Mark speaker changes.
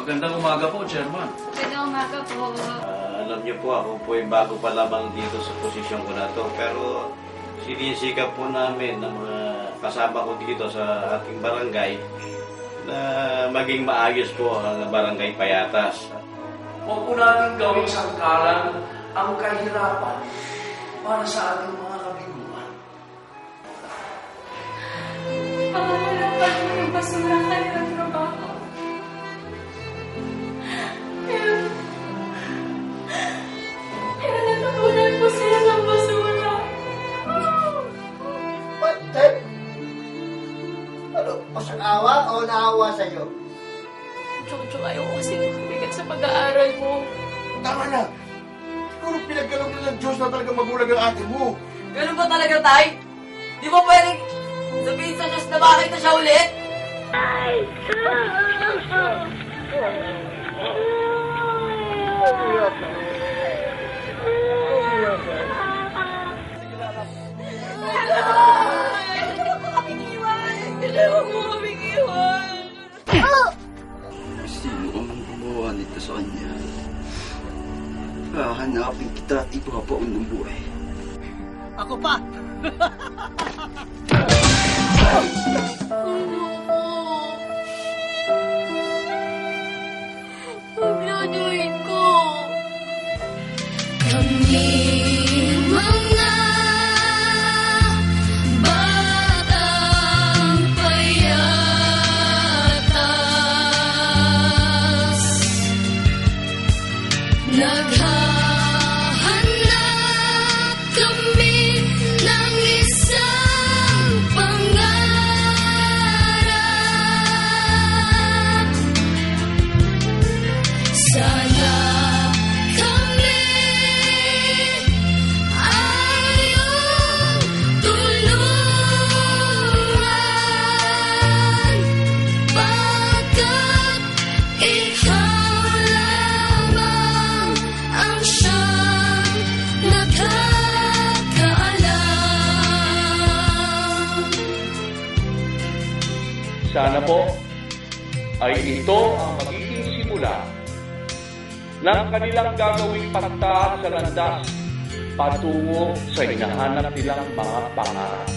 Speaker 1: Magandang umaga po, Chairman.
Speaker 2: Magandang umaga po.
Speaker 3: Alam niyo po, ako po ay bago pa lamang dito sa posisyon ko na to. Pero sinisikap po namin ng mga kasama ko dito sa ating barangay na maging maayos po ang barangay Payatas.
Speaker 1: Huwag po natin gawing sangkalan ang kahirapan para sa ating mga kabiguan.
Speaker 2: Pangangalapan mo yung basura kayo ng trabaho. Pero natutunan po sila ng basura.
Speaker 4: Patay! Ano, pasang-awa o naawa sa'yo?
Speaker 2: Jojo, ayaw ko kasi mabigat sa pag-aaral mo.
Speaker 4: Tama na! Siguro pinagkalog na ng Diyos na talaga magulang ng ate mo.
Speaker 5: Ganun ba talaga, Tay? Di ba pwedeng sabihin sa Diyos na makita siya ulit?
Speaker 2: Kailangan mo kaming iwan.
Speaker 6: Sino ang gumawa nito sa kanya? Hahanapin kita at ibabaon ng buhay.
Speaker 4: Ako pa!
Speaker 2: Pag-graduate ko. Kami mga batang payatas, naghahanap kami ng isang pangarap. Sana kami ay iyong tulungan, pagkat ikaw lamang ang siyang nakakaalam.
Speaker 7: Sana po ay ito ang magiging simula ng kanilang gagawing pagtaas sa landas patungo sa hinahanap nilang mga pangarap.